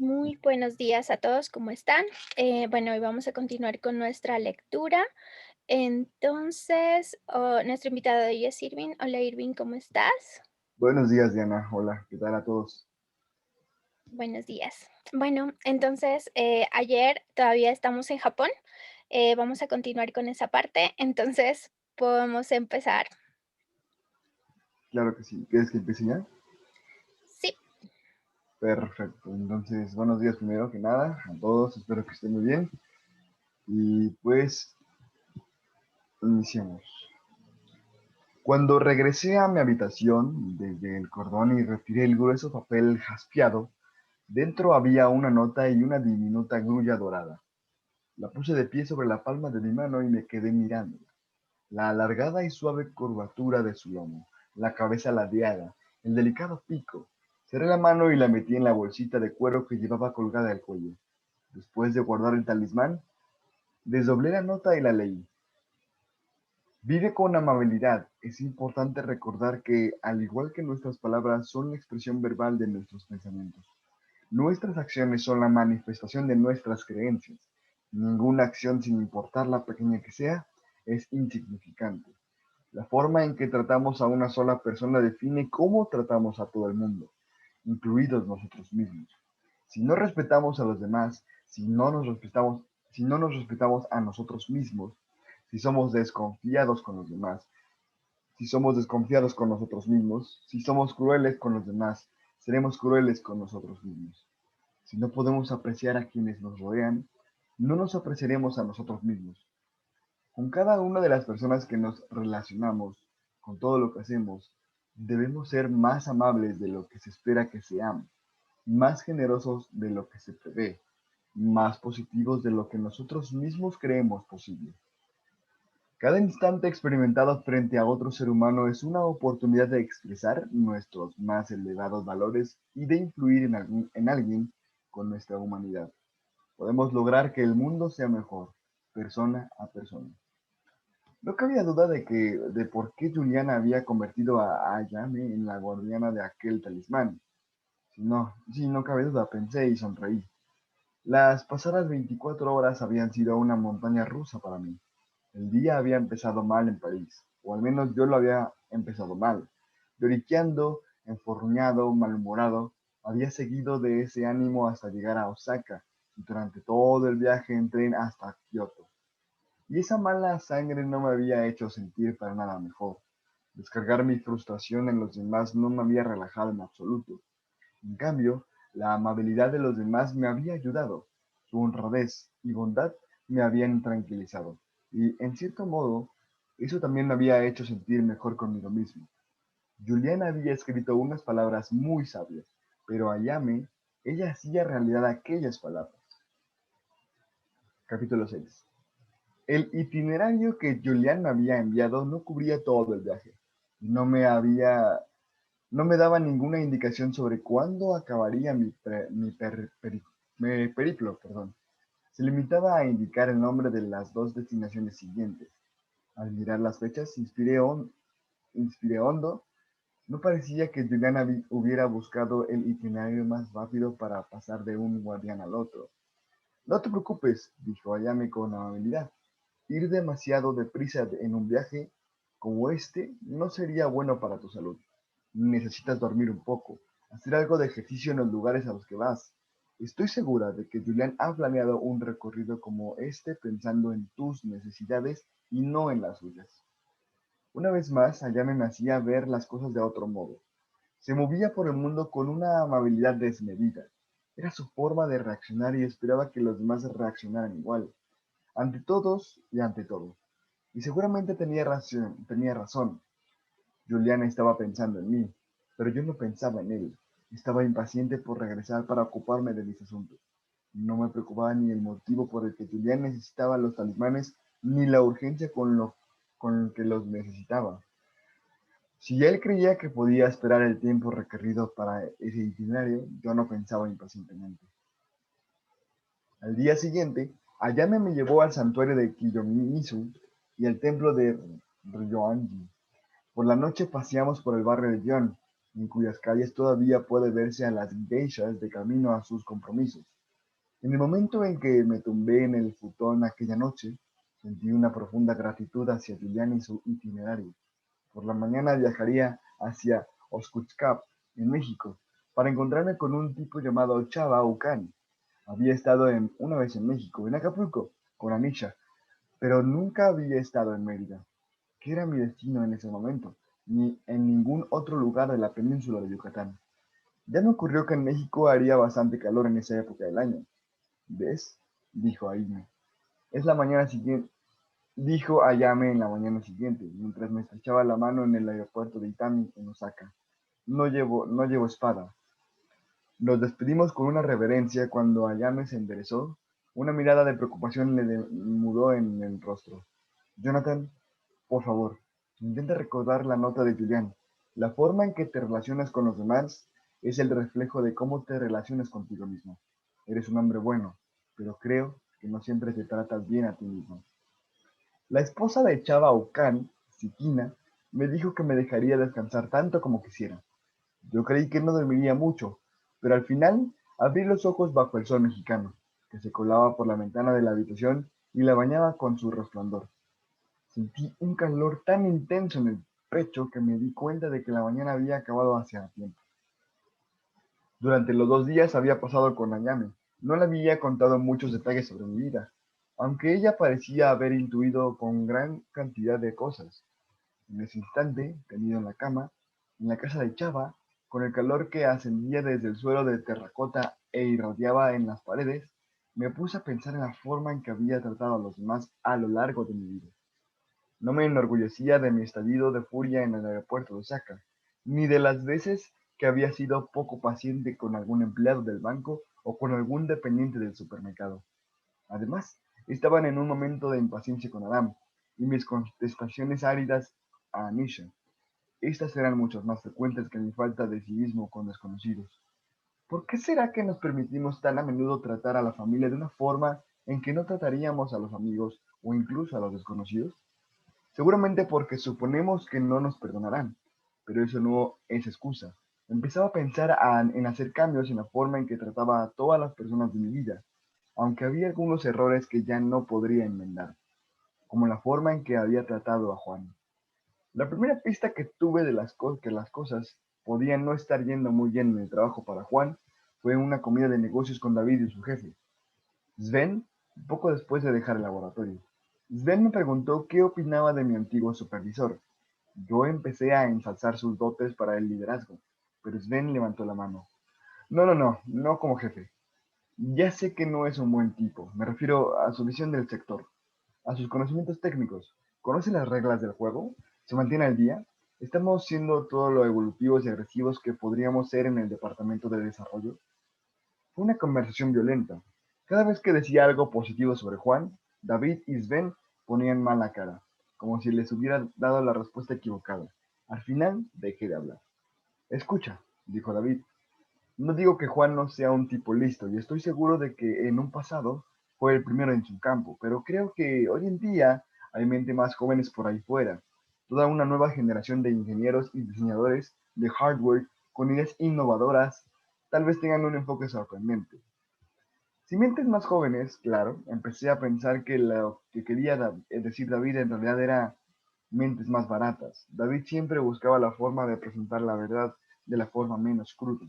Muy buenos días a todos, ¿cómo están? Bueno, hoy vamos a continuar con nuestra lectura. Entonces, nuestro invitado de hoy es Irving. Hola Irving, ¿cómo estás? Buenos días, Diana. Hola, ¿qué tal a todos? Buenos días. Bueno, entonces, ayer todavía estamos en Japón. Vamos a continuar con esa parte. Entonces, podemos empezar. Claro que sí. ¿Quieres que empiece ya? Sí, Perfecto. Entonces, buenos días primero que nada a todos. Espero que estén muy bien. Y pues, iniciemos. Cuando regresé a mi habitación desde el cordón y retiré el grueso papel jaspeado, dentro había una nota y una diminuta grulla dorada. La puse de pie sobre la palma de mi mano y me quedé mirándola. La alargada y suave curvatura de su lomo, la cabeza ladeada, el delicado pico. Cerré la mano y la metí en la bolsita de cuero que llevaba colgada al cuello. Después de guardar el talismán, desdoblé la nota y la leí. Vive con amabilidad. Es importante recordar que, al igual que nuestras palabras son la expresión verbal de nuestros pensamientos, nuestras acciones son la manifestación de nuestras creencias. Ninguna acción, sin importar la pequeña que sea, es insignificante. La forma en que tratamos a una sola persona define cómo tratamos a todo el mundo, incluidos nosotros mismos. Si no respetamos a los demás, si no nos respetamos a nosotros mismos, si somos desconfiados con los demás, si somos desconfiados con nosotros mismos, si somos crueles con los demás, seremos crueles con nosotros mismos. Si no podemos apreciar a quienes nos rodean, no nos apreciaremos a nosotros mismos. Con cada una de las personas que nos relacionamos, con todo lo que hacemos, debemos ser más amables de lo que se espera que seamos, más generosos de lo que se prevé, más positivos de lo que nosotros mismos creemos posible. Cada instante experimentado frente a otro ser humano es una oportunidad de expresar nuestros más elevados valores y de influir en alguien con nuestra humanidad. Podemos lograr que el mundo sea mejor, persona a persona. No cabía duda de por qué Juliana había convertido a Ayame en la guardiana de aquel talismán. Sí, no cabe duda, pensé y sonreí. Las pasadas 24 horas habían sido una montaña rusa para mí. El día había empezado mal en París, o al menos yo lo había empezado mal. Lloriqueando, enfurruñado, malhumorado, había seguido de ese ánimo hasta llegar a Osaka y durante todo el viaje en tren hasta Kioto. Y esa mala sangre no me había hecho sentir para nada mejor. Descargar mi frustración en los demás no me había relajado en absoluto. En cambio, la amabilidad de los demás me había ayudado. Su honradez y bondad me habían tranquilizado. Y, en cierto modo, eso también me había hecho sentir mejor conmigo mismo. Julián había escrito unas palabras muy sabias, pero Ayame, ella hacía realidad aquellas palabras. Capítulo 6. El itinerario que Julián me había enviado no cubría todo el viaje. No me daba ninguna indicación sobre cuándo acabaría mi periplo, perdón. Se limitaba a indicar el nombre de las dos destinaciones siguientes. Al mirar las fechas, inspiré hondo. No parecía que Julián hubiera buscado el itinerario más rápido para pasar de un guardián al otro. No te preocupes, dijo Ayame con amabilidad. Ir demasiado deprisa en un viaje como este no sería bueno para tu salud. Necesitas dormir un poco, hacer algo de ejercicio en los lugares a los que vas. Estoy segura de que Julián ha planeado un recorrido como este pensando en tus necesidades y no en las suyas. Una vez más, Ayame me hacía ver las cosas de otro modo. Se movía por el mundo con una amabilidad desmedida. Era su forma de reaccionar y esperaba que los demás reaccionaran igual, ante todos y ante todo. Y seguramente tenía razón. Juliana estaba pensando en mí, pero yo no pensaba en él. Estaba impaciente por regresar para ocuparme de mis asuntos. No me preocupaba ni el motivo por el que Julián necesitaba los talismanes, ni la urgencia con que los necesitaba. Si él creía que podía esperar el tiempo requerido para ese itinerario, yo no pensaba impacientemente. Al día siguiente, Ayame me llevó al santuario de Kiyomizu y al templo de Ryoanji. Por la noche paseamos por el barrio de Gion. en cuyas calles todavía puede verse a las geishas de camino a sus compromisos. En el momento en que me tumbé en el futón aquella noche, sentí una profunda gratitud hacia Julián y su itinerario. Por la mañana viajaría hacia Oxcutzcap, en México, para encontrarme con un tipo llamado Chava Ucán. Había estado una vez en México, en Acapulco, con Anisha, pero nunca había estado en Mérida, que era mi destino en ese momento, ni en ningún otro lugar de la península de Yucatán. Ya me ocurrió que en México haría bastante calor en esa época del año. ¿Ves? Dijo Aime. Es la mañana siguiente, dijo Ayame en la mañana siguiente, mientras me estrechaba la mano en el aeropuerto de Itami, en Osaka. No llevo espada. Nos despedimos con una reverencia cuando Ayame se enderezó. Una mirada de preocupación le mudó en el rostro. Jonathan, por favor, intenta recordar la nota de Julián. La forma en que te relacionas con los demás es el reflejo de cómo te relacionas contigo mismo. Eres un hombre bueno, pero creo que no siempre te tratas bien a ti mismo. La esposa de Chava Ocán, Sikina, me dijo que me dejaría descansar tanto como quisiera. Yo creí que no dormiría mucho, pero al final abrí los ojos bajo el sol mexicano, que se colaba por la ventana de la habitación y la bañaba con su resplandor. Sentí un calor tan intenso en el pecho que me di cuenta de que la mañana había acabado hace tiempo. Durante los 2 días había pasado con Ayame. No le había contado muchos detalles sobre mi vida, aunque ella parecía haber intuido con gran cantidad de cosas. En ese instante, tendido en la cama, en la casa de Chava, con el calor que ascendía desde el suelo de terracota e irradiaba en las paredes, me puse a pensar en la forma en que había tratado a los demás a lo largo de mi vida. No me enorgullecía de mi estallido de furia en el aeropuerto de Osaka, ni de las veces que había sido poco paciente con algún empleado del banco o con algún dependiente del supermercado. Además, estaban en un momento de impaciencia con Adam, y mis contestaciones áridas a Anisha. Estas eran mucho más frecuentes que mi falta de civismo con desconocidos. ¿Por qué será que nos permitimos tan a menudo tratar a la familia de una forma en que no trataríamos a los amigos o incluso a los desconocidos? Seguramente porque suponemos que no nos perdonarán, pero eso no es excusa. Empezaba a pensar en hacer cambios en la forma en que trataba a todas las personas de mi vida, aunque había algunos errores que ya no podría enmendar, como la forma en que había tratado a Juan. La primera pista que tuve de que las cosas podían no estar yendo muy bien en el trabajo para Juan fue una comida de negocios con David y su jefe, Sven, poco después de dejar el laboratorio. Sven me preguntó qué opinaba de mi antiguo supervisor. Yo empecé a ensalzar sus dotes para el liderazgo, pero Sven levantó la mano. No, no, no, no como jefe. Ya sé que no es un buen tipo, me refiero a su visión del sector, a sus conocimientos técnicos. ¿Conoce las reglas del juego? ¿Se mantiene al día? ¿Estamos siendo todo lo evolutivos y agresivos que podríamos ser en el departamento de desarrollo? Fue una conversación violenta. Cada vez que decía algo positivo sobre Juan, David y Sven ponían mala cara, como si les hubiera dado la respuesta equivocada. Al final dejé de hablar. Escucha, dijo David, no digo que Juan no sea un tipo listo, y estoy seguro de que en un pasado fue el primero en su campo, pero creo que hoy en día hay mente más jóvenes por ahí fuera, toda una nueva generación de ingenieros y diseñadores de hardware con ideas innovadoras, tal vez tengan un enfoque sorprendente. Si mentes más jóvenes, claro, empecé a pensar que lo que quería decir David en realidad era mentes más baratas. David siempre buscaba la forma de presentar la verdad de la forma menos cruda.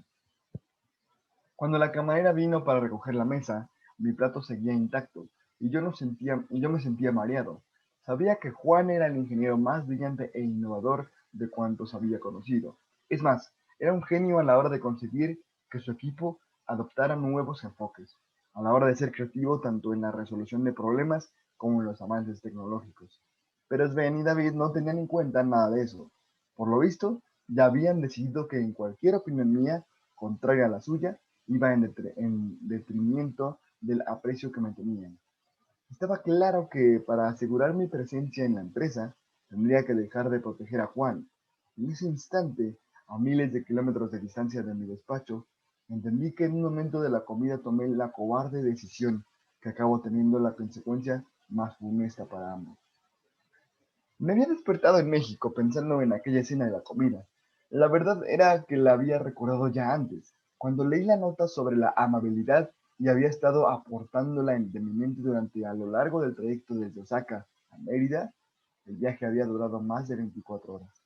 Cuando la camarera vino para recoger la mesa, mi plato seguía intacto y yo me sentía mareado. Sabía que Juan era el ingeniero más brillante e innovador de cuantos había conocido. Es más, era un genio a la hora de conseguir que su equipo adoptara nuevos enfoques, a la hora de ser creativo tanto en la resolución de problemas como en los avances tecnológicos. Pero Sven y David no tenían en cuenta nada de eso. Por lo visto, ya habían decidido que en cualquier opinión mía, contraria a la suya, iba en detrimento del aprecio que me tenían. Estaba claro que para asegurar mi presencia en la empresa, tendría que dejar de proteger a Juan. En ese instante, a miles de kilómetros de distancia de mi despacho, entendí que en un momento de la comida tomé la cobarde decisión que acabó teniendo la consecuencia más funesta para ambos. Me había despertado en México pensando en aquella escena de la comida. La verdad era que la había recordado ya antes, cuando leí la nota sobre la amabilidad y había estado aportándola de mi mente durante a lo largo del trayecto desde Osaka a Mérida. El viaje había durado más de 24 horas.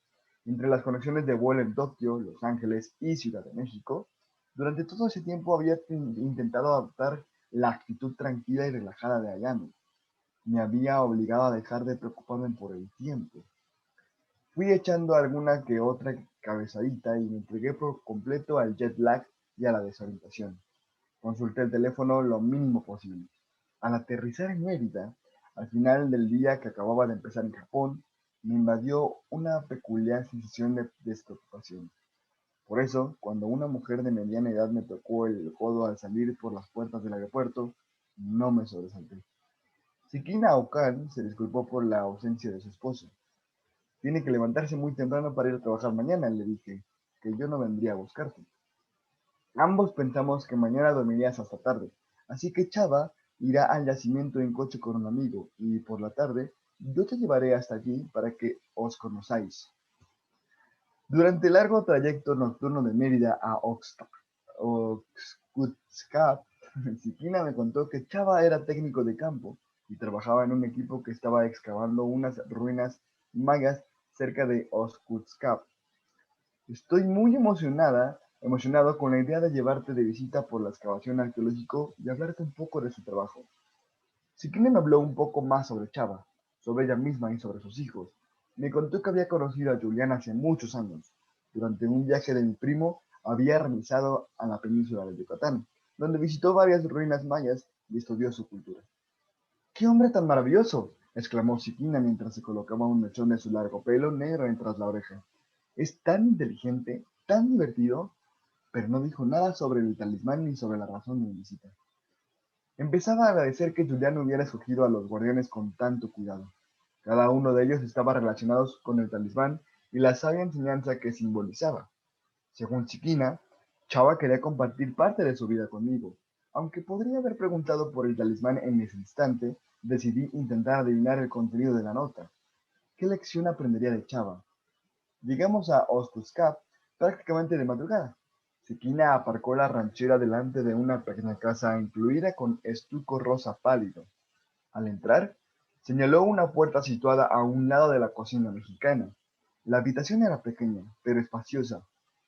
Entre las conexiones de vuelo en Tokio, Los Ángeles y Ciudad de México, durante todo ese tiempo había intentado adoptar la actitud tranquila y relajada de Ayano. Me había obligado a dejar de preocuparme por el tiempo. Fui echando alguna que otra cabezadita y me entregué por completo al jet lag y a la desorientación. Consulté el teléfono lo mínimo posible. Al aterrizar en Mérida, al final del día que acababa de empezar en Japón, me invadió una peculiar sensación de despreocupación. Por eso, cuando una mujer de mediana edad me tocó el codo al salir por las puertas del aeropuerto, no me sobresalté. Sikina Okan se disculpó por la ausencia de su esposo. Tiene que levantarse muy temprano para ir a trabajar mañana, le dije, que yo no vendría a buscarte. Ambos pensamos que mañana dormirías hasta tarde, así que Chava irá al yacimiento en coche con un amigo y por la tarde yo te llevaré hasta allí para que os conozcáis. Durante el largo trayecto nocturno de Mérida a Oxkutzcap, Siquina me contó que Chava era técnico de campo y trabajaba en un equipo que estaba excavando unas ruinas mayas cerca de Oxkutzcap. Estoy muy emocionado con la idea de llevarte de visita por la excavación arqueológica y hablarte un poco de su trabajo. Siquina me habló un poco más sobre Chava, sobre ella misma y sobre sus hijos. Me contó que había conocido a Julián hace muchos años. Durante un viaje de mi primo, había realizado a la península de Yucatán, donde visitó varias ruinas mayas y estudió su cultura. ¡Qué hombre tan maravilloso! Exclamó Siquina mientras se colocaba un mechón de su largo pelo negro tras la oreja. Es tan inteligente, tan divertido, pero no dijo nada sobre el talismán ni sobre la razón de mi visita. Empezaba a agradecer que Julián hubiera escogido a los guardianes con tanto cuidado. Cada uno de ellos estaba relacionado con el talismán y la sabia enseñanza que simbolizaba. Según Chiquina, Chava quería compartir parte de su vida conmigo. Aunque podría haber preguntado por el talismán en ese instante, decidí intentar adivinar el contenido de la nota. ¿Qué lección aprendería de Chava? Llegamos a Ostuzcap prácticamente de madrugada. Siquina aparcó la ranchera delante de una pequeña casa incluida con estuco rosa pálido. Al entrar, señaló una puerta situada a un lado de la cocina mexicana. La habitación era pequeña, pero espaciosa.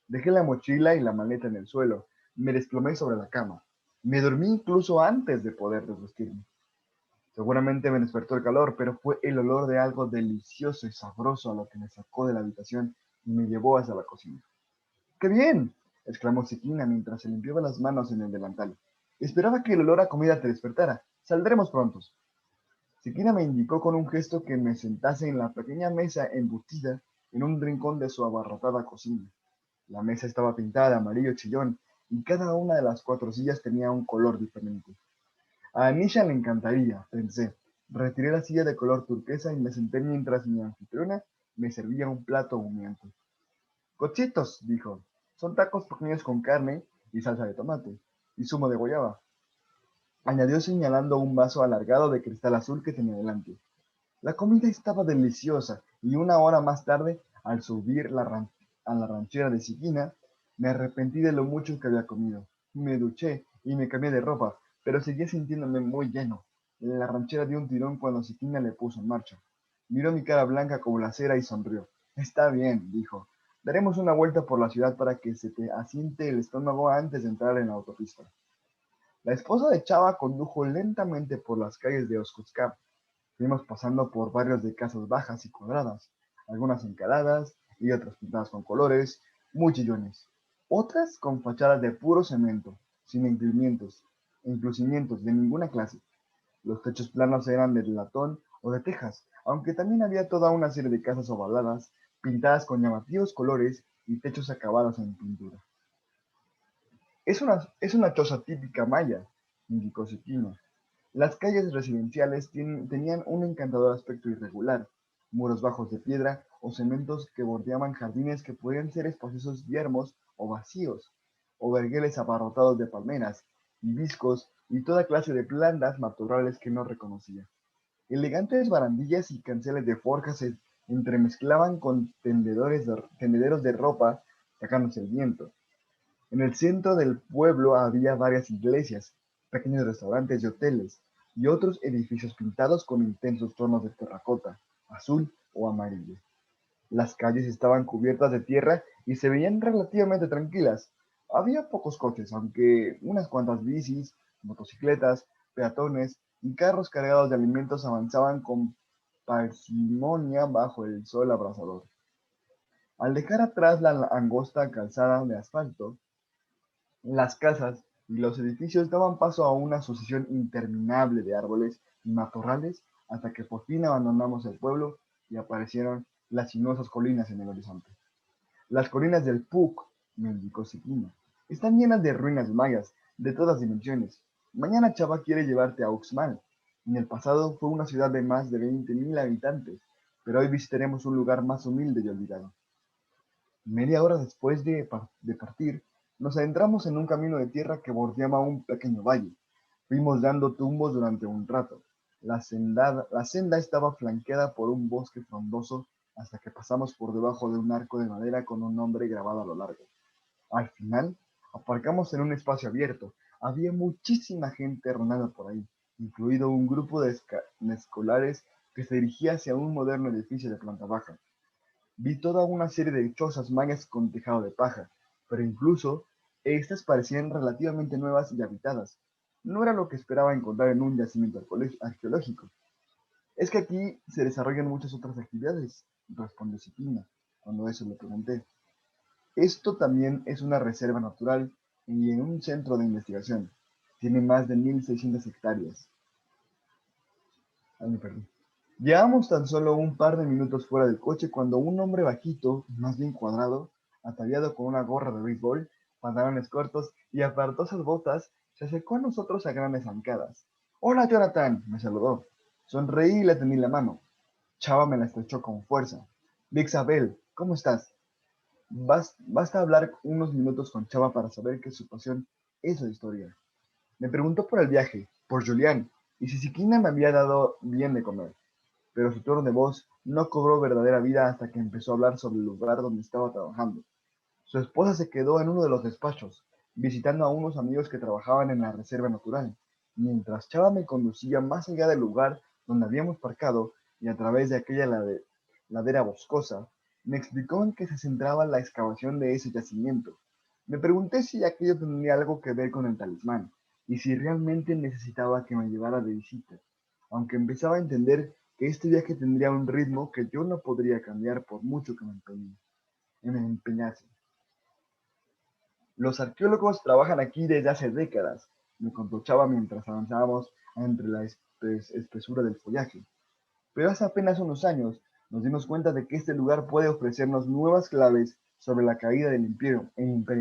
Dejé la mochila y la maleta en el suelo. Me desplomé sobre la cama. Me dormí incluso antes de poder desvestirme. Seguramente me despertó el calor, pero fue el olor de algo delicioso y sabroso lo que me sacó de la habitación y me llevó hacia la cocina. ¡Qué bien!, exclamó Siquina mientras se limpiaba las manos en el delantal. Esperaba que el olor a comida te despertara. Saldremos prontos. Siquina me indicó con un gesto que me sentase en la pequeña mesa embutida en un rincón de su abarrotada cocina. La mesa estaba pintada de amarillo chillón y cada una de las 4 sillas tenía un color diferente. A Anisha le encantaría, pensé. Retiré la silla de color turquesa y me senté mientras mi anfitriona me servía un plato humeante. Cochitos, dijo. Son tacos pequeños con carne y salsa de tomate y zumo de guayaba. Añadió señalando un vaso alargado de cristal azul que tenía delante. La comida estaba deliciosa y una hora más tarde, al subir a la ranchera de Siquina, me arrepentí de lo mucho que había comido. Me duché y me cambié de ropa, pero seguía sintiéndome muy lleno. La ranchera dio un tirón cuando Siquina le puso en marcha. Miró mi cara blanca como la cera y sonrió. Está bien, dijo. Daremos una vuelta por la ciudad para que se te asiente el estómago antes de entrar en la autopista. La esposa de Chava condujo lentamente por las calles de Oxcuzcap. Fuimos pasando por barrios de casas bajas y cuadradas, algunas encaladas y otras pintadas con colores, muy chillones. Otras con fachadas de puro cemento, sin enclucimientos de ninguna clase. Los techos planos eran de latón o de tejas, aunque también había toda una serie de casas ovaladas, pintadas con llamativos colores y techos acabados en pintura. Es una choza típica maya, indicó Cequino. Las calles residenciales tenían un encantador aspecto irregular, muros bajos de piedra o cementos que bordeaban jardines que podían ser espaciosos yermos o vacíos, o vergeles abarrotados de palmeras, hibiscos y toda clase de plantas matorrales que no reconocía. Elegantes barandillas y canceles de forjas entremezclaban con tendederos de ropa sacándose el viento. En el centro del pueblo había varias iglesias, pequeños restaurantes y hoteles, y otros edificios pintados con intensos tonos de terracota, azul o amarillo. Las calles estaban cubiertas de tierra y se veían relativamente tranquilas. Había pocos coches, aunque unas cuantas bicis, motocicletas, peatones y carros cargados de alimentos avanzaban con parsimonia bajo el sol abrasador. Al dejar atrás la angosta calzada de asfalto, las casas y los edificios daban paso a una sucesión interminable de árboles y matorrales hasta que por fin abandonamos el pueblo y aparecieron las sinuosas colinas en el horizonte. Las colinas del Puc, me indicó Siquina, están llenas de ruinas mayas de todas dimensiones. Mañana Chava quiere llevarte a Uxmal. En el pasado fue una ciudad de más de 20.000 habitantes, pero hoy visitaremos un lugar más humilde y olvidado. Media hora después de partir, nos adentramos en un camino de tierra que bordeaba un pequeño valle. Fuimos dando tumbos durante un rato. La senda estaba flanqueada por un bosque frondoso hasta que pasamos por debajo de un arco de madera con un nombre grabado a lo largo. Al final, aparcamos en un espacio abierto. Había muchísima gente rondando por ahí, incluido un grupo de escolares que se dirigía hacia un moderno edificio de planta baja. Vi toda una serie de chozas mayas con tejado de paja, pero incluso estas parecían relativamente nuevas y habitadas. No era lo que esperaba encontrar en un yacimiento arqueológico. Es que aquí se desarrollan muchas otras actividades, respondió Cipina, cuando eso le pregunté. Esto también es una reserva natural y en un centro de investigación. Tiene más de 1.600 hectáreas. Ay, me perdí. Llevamos tan solo un par de minutos fuera del coche cuando un hombre bajito, más bien cuadrado, ataviado con una gorra de béisbol, pantalones cortos y apartosas botas, se acercó a nosotros a grandes zancadas. Hola, Jonathan, me saludó. Sonreí y le tendí la mano. Chava me la estrechó con fuerza. Bixabel, ¿cómo estás? Basta hablar unos minutos con Chava para saber que su pasión es la historia. Me preguntó por el viaje, por Julián, y si Siquina me había dado bien de comer, pero su tono de voz no cobró verdadera vida hasta que empezó a hablar sobre el lugar donde estaba trabajando. Su esposa se quedó en uno de los despachos, visitando a unos amigos que trabajaban en la reserva natural, mientras Chava me conducía más allá del lugar donde habíamos parcado y a través de aquella ladera boscosa, me explicó en qué se centraba la excavación de ese yacimiento. Me pregunté si aquello tendría algo que ver con el talismán y si realmente necesitaba que me llevara de visita, aunque empezaba a entender que este viaje tendría un ritmo que yo no podría cambiar por mucho que me empeñase. Los arqueólogos trabajan aquí desde hace décadas, me contó Chava mientras avanzábamos entre la espesura del follaje. Pero hace apenas unos años nos dimos cuenta de que este lugar puede ofrecernos nuevas claves sobre la caída del imperio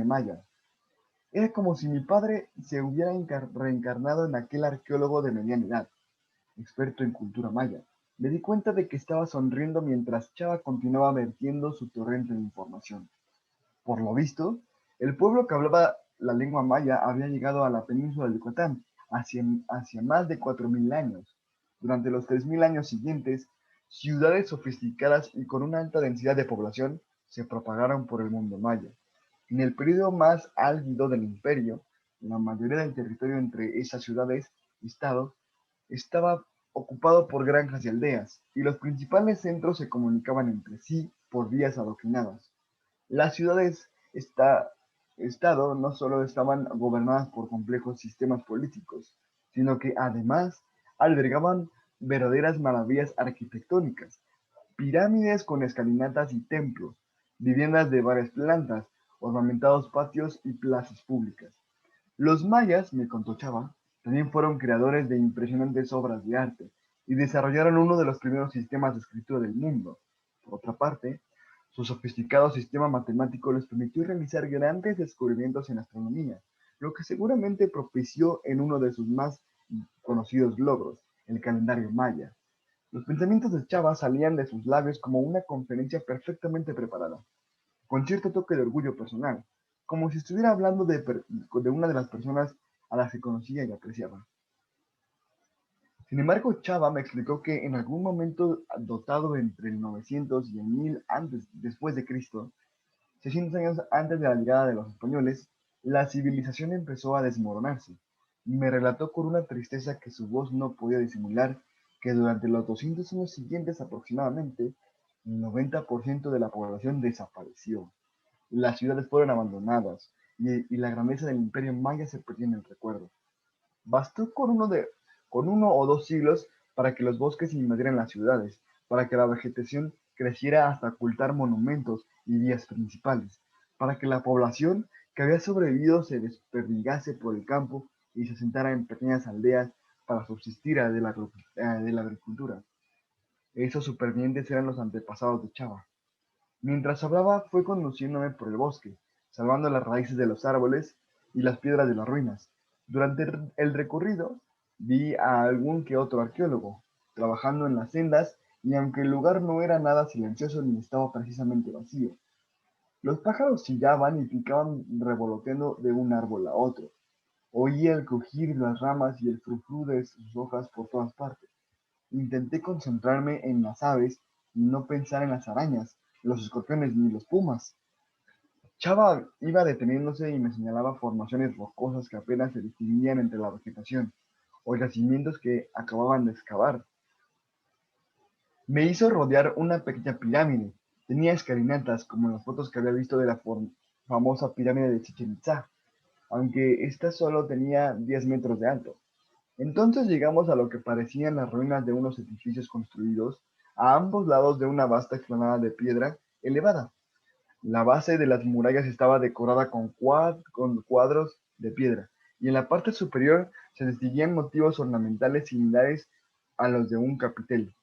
maya. Era como si mi padre se hubiera reencarnado en aquel arqueólogo de mediana edad, experto en cultura maya. Me di cuenta de que estaba sonriendo mientras Chava continuaba vertiendo su torrente de información. Por lo visto, el pueblo que hablaba la lengua maya había llegado a la península de Yucatán hacia más de 4.000 años. Durante los 3.000 años siguientes, ciudades sofisticadas y con una alta densidad de población se propagaron por el mundo maya. En el periodo más álgido del imperio, la mayoría del territorio entre esas ciudades-estado estaba ocupado por granjas y aldeas, y los principales centros se comunicaban entre sí por vías adoquinadas. Las ciudades-estado no solo estaban gobernadas por complejos sistemas políticos, sino que además albergaban verdaderas maravillas arquitectónicas, pirámides con escalinatas y templos, viviendas de varias plantas, ornamentados patios y plazas públicas. Los mayas, me contó Chava, también fueron creadores de impresionantes obras de arte y desarrollaron uno de los primeros sistemas de escritura del mundo. Por otra parte, su sofisticado sistema matemático les permitió realizar grandes descubrimientos en astronomía, lo que seguramente propició en uno de sus más conocidos logros, el calendario maya. Los pensamientos de Chava salían de sus labios como una conferencia perfectamente preparada, con cierto toque de orgullo personal, como si estuviera hablando de una de las personas a las que conocía y apreciaba. Sin embargo, Chava me explicó que en algún momento dotado entre el 900 y el 1000 antes, después de Cristo, 600 años antes de la llegada de los españoles, la civilización empezó a desmoronarse. Me relató con una tristeza que su voz no podía disimular que durante los 200 años siguientes aproximadamente, el 90% de la población desapareció. Las ciudades fueron abandonadas y la grandeza del imperio maya se perdió en el recuerdo. Bastó con uno o dos siglos para que los bosques invadieran las ciudades, para que la vegetación creciera hasta ocultar monumentos y vías principales, para que la población que había sobrevivido se desperdigase por el campo y se asentara en pequeñas aldeas para subsistir de la agricultura. Esos supervivientes eran los antepasados de Chava. Mientras hablaba, fue conduciéndome por el bosque, salvando las raíces de los árboles y las piedras de las ruinas. Durante el recorrido, vi a algún que otro arqueólogo trabajando en las sendas y aunque el lugar no era nada silencioso ni estaba precisamente vacío, los pájaros chillaban y picaban revoloteando de un árbol a otro. Oía el crujir de las ramas y el frufru de sus hojas por todas partes. Intenté concentrarme en las aves y no pensar en las arañas, los escorpiones ni los pumas. Chava iba deteniéndose y me señalaba formaciones rocosas que apenas se distinguían entre la vegetación, o yacimientos que acababan de excavar. Me hizo rodear una pequeña pirámide. Tenía escalinatas, como en las fotos que había visto de la famosa pirámide de Chichen Itza, aunque esta solo tenía 10 metros de alto. Entonces llegamos a lo que parecían las ruinas de unos edificios construidos a ambos lados de una vasta explanada de piedra elevada. La base de las murallas estaba decorada con cuadros de piedra, y en la parte superior se distinguían motivos ornamentales similares a los de un capitel.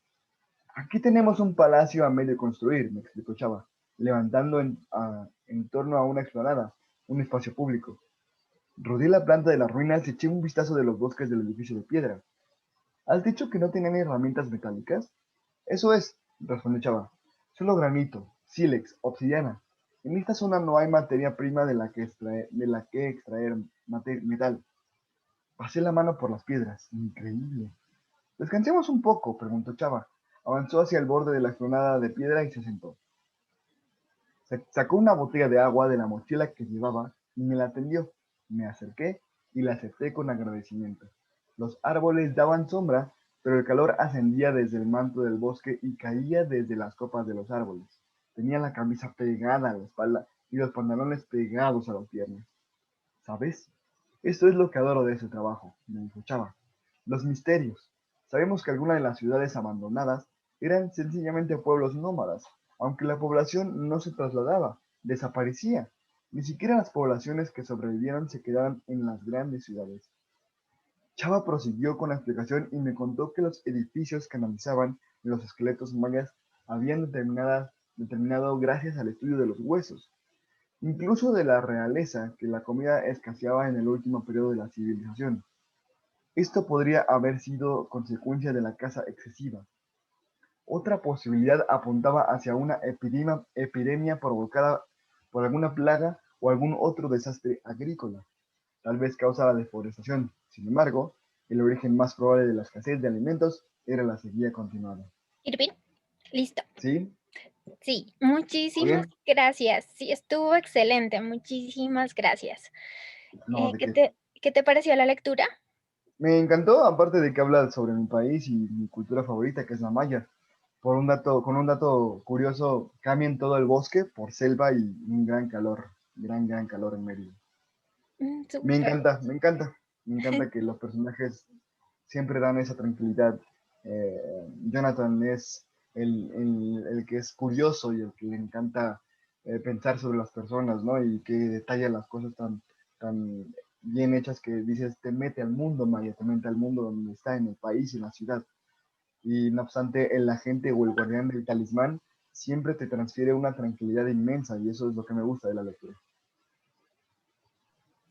Aquí tenemos un palacio a medio construir, me explicó Chava, levantando en torno a una explanada, un espacio público. Rodeé la planta de las ruinas y eché un vistazo de los bosques del edificio de piedra. ¿Has dicho que no tenían herramientas metálicas? Eso es, respondió Chava. Solo granito, sílex, obsidiana. En esta zona no hay materia prima de la que extraer metal. Pasé la mano por las piedras. Increíble. Descansemos un poco, preguntó Chava. Avanzó hacia el borde de la explanada de piedra y se sentó. Sacó una botella de agua de la mochila que llevaba y me la tendió. Me acerqué y la acepté con agradecimiento. Los árboles daban sombra, pero el calor ascendía desde el manto del bosque y caía desde las copas de los árboles. Tenía la camisa pegada a la espalda y los pantalones pegados a las piernas. ¿Sabes? Esto es lo que adoro de ese trabajo, me dijo Chava. Los misterios. Sabemos que algunas de las ciudades abandonadas eran sencillamente pueblos nómadas, aunque la población no se trasladaba, desaparecía. Ni siquiera las poblaciones que sobrevivieron se quedaban en las grandes ciudades. Chava prosiguió con la explicación y me contó que los edificios que analizaban los esqueletos mayas habían determinado gracias al estudio de los huesos, incluso de la realeza, que la comida escaseaba en el último periodo de la civilización. Esto podría haber sido consecuencia de la caza excesiva. Otra posibilidad apuntaba hacia una epidemia provocada por alguna plaga o algún otro desastre agrícola, tal vez causa la deforestación. Sin embargo, el origen más probable de la escasez de alimentos era la sequía continuada. ¿Irving? Listo. ¿Sí? Sí, ¿Todo muchísimas bien? gracias. Sí, estuvo excelente. Muchísimas gracias. No, ¿de qué? ¿Qué te pareció la lectura? Me encantó, aparte de que habla sobre mi país y mi cultura favorita, que es la maya. Con un dato curioso, cambian todo el bosque por selva y un gran calor en Mérida. Me Súper. encanta, me encanta, me encanta que los personajes siempre dan esa tranquilidad. Jonathan es el que es curioso y el que le encanta pensar sobre las personas, ¿no? Y que detalla las cosas tan bien hechas que dices, te mete al mundo, Maya, te mete al mundo donde está, en el país, en la ciudad. Y no obstante, el agente o el guardián del talismán siempre te transfiere una tranquilidad inmensa y eso es lo que me gusta de la lectura.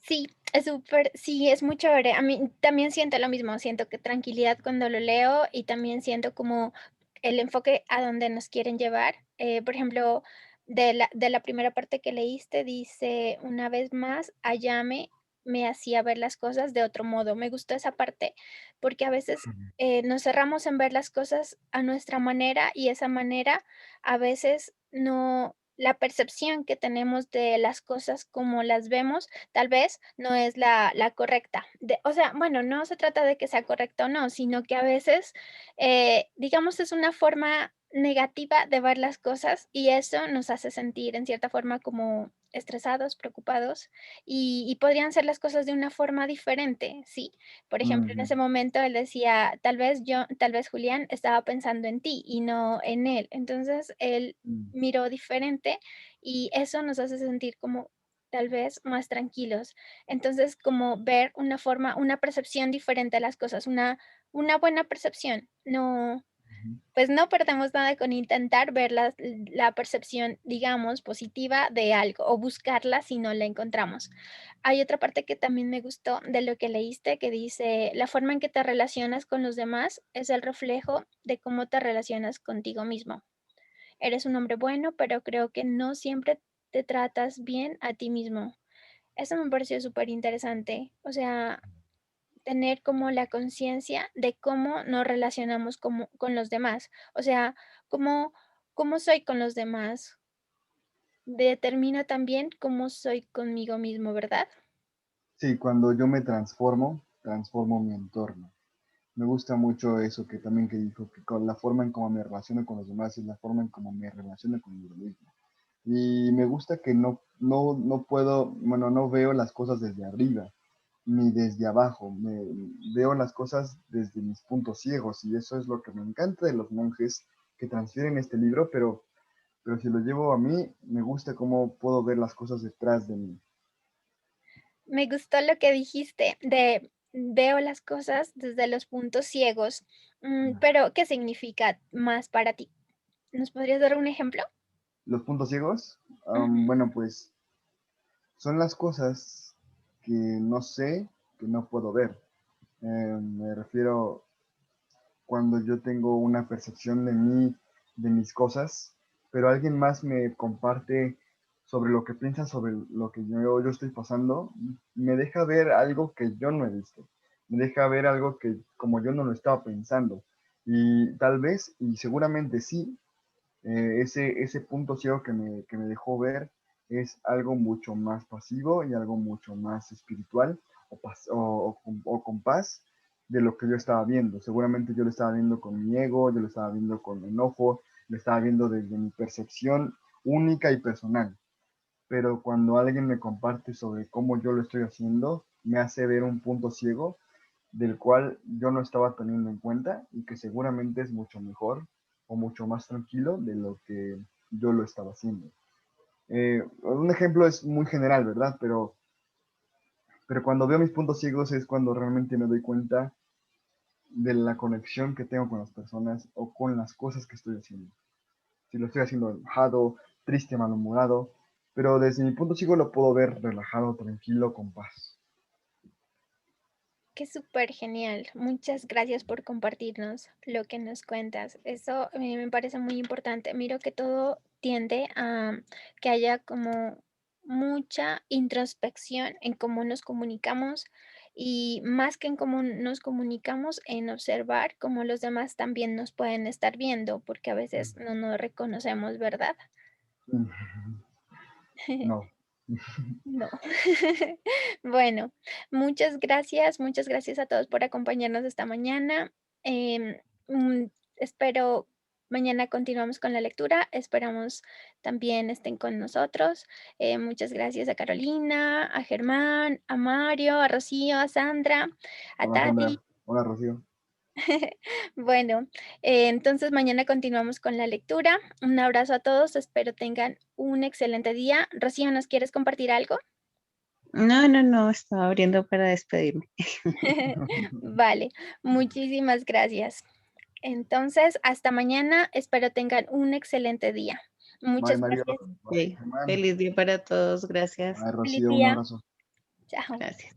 Sí, es súper, sí, es muy chévere. A mí también siento lo mismo, siento que tranquilidad cuando lo leo y también siento como el enfoque a donde nos quieren llevar. Por ejemplo, de la primera parte que leíste, dice una vez más, Ayame. me hacía ver las cosas de otro modo. Me gustó esa parte porque a veces nos cerramos en ver las cosas a nuestra manera y esa manera a veces no, la percepción que tenemos de las cosas como las vemos, tal vez no es la correcta. O sea, bueno, no se trata de que sea correcta o no, sino que a veces, digamos, es una forma negativa de ver las cosas y eso nos hace sentir en cierta forma como estresados, preocupados y podrían ser las cosas de una forma diferente, ¿sí? Por ejemplo, en Ujú, ese momento él decía, tal vez Julián estaba pensando en ti y no en él. Entonces él mm, miró diferente y eso nos hace sentir como tal vez más tranquilos. Entonces, como ver una forma, una percepción diferente a las cosas, una buena percepción, no, ujú. pues no perdemos nada con intentar ver la percepción, digamos, positiva de algo o buscarla si no la encontramos. Hay otra parte que también me gustó de lo que leíste, que dice, la forma en que te relacionas con los demás es el reflejo de cómo te relacionas contigo mismo. Eres un hombre bueno, pero creo que no siempre te tratas bien a ti mismo. Eso me pareció súper interesante. O sea, tener como la conciencia de cómo nos relacionamos con los demás. O sea, cómo soy con los demás determina también cómo soy conmigo mismo, ¿verdad? Sí, cuando yo me transformo, transformo mi entorno. Me gusta mucho eso que también que dijo, que con la forma en cómo me relaciono con los demás es la forma en cómo me relaciono conmigo mismo. Y me gusta que no puedo, bueno, no veo las cosas desde arriba ni desde abajo, veo las cosas desde mis puntos ciegos y eso es lo que me encanta de los monjes que transfieren este libro, pero si lo llevo a mí, me gusta cómo puedo ver las cosas detrás de mí. Me gustó lo que dijiste de veo las cosas desde los puntos ciegos, pero ¿qué significa más para ti? ¿Nos podrías dar un ejemplo? Los puntos ciegos, Ujú. bueno, pues son las cosas que no sé, que no puedo ver. Me refiero cuando yo tengo una percepción de mí, de mis cosas, pero alguien más me comparte sobre lo que piensa sobre lo que yo estoy pasando, me deja ver algo que yo no he visto, me deja ver algo que como yo no lo estaba pensando. Y tal vez, y seguramente sí, ese punto ciego que me dejó ver es algo mucho más pasivo y algo mucho más espiritual o con paz de lo que yo estaba viendo. Seguramente yo lo estaba viendo con mi ego, yo lo estaba viendo con enojo, lo estaba viendo desde mi percepción única y personal. Pero cuando alguien me comparte sobre cómo yo lo estoy haciendo, me hace ver un punto ciego del cual yo no estaba teniendo en cuenta y que seguramente es mucho mejor o mucho más tranquilo de lo que yo lo estaba haciendo. Un ejemplo es muy general, ¿verdad? Pero cuando veo mis puntos ciegos es cuando realmente me doy cuenta de la conexión que tengo con las personas o con las cosas que estoy haciendo. Si lo estoy haciendo enojado, triste, malhumorado, pero desde mi punto ciego lo puedo ver relajado, tranquilo, con paz. Qué súper genial. Muchas gracias por compartirnos lo que nos cuentas. Eso me parece muy importante. Miro que todo tiende a que haya como mucha introspección en cómo nos comunicamos y más que en cómo nos comunicamos, en observar cómo los demás también nos pueden estar viendo, porque a veces no nos reconocemos, ¿verdad? No. No. Bueno, muchas gracias a todos por acompañarnos esta mañana. Em, espero mañana continuamos con la lectura. Esperamos también estén con nosotros. Muchas gracias a Carolina, a Germán, a Mario, a Rocío, a Sandra, a Hola Tati. Sandra, hola Rocío. Bueno, entonces mañana continuamos con la lectura. Un abrazo a todos. Espero tengan un excelente día. Rocío, ¿nos quieres compartir algo? No, no, no, estaba abriendo para despedirme. Vale, muchísimas gracias. Entonces, hasta mañana. Espero tengan un excelente día. Bye Muchas Mario, gracias. bye Ok, Germán, feliz día para todos, gracias. bye Feliz Rocío, un día. abrazo. Chao. Gracias.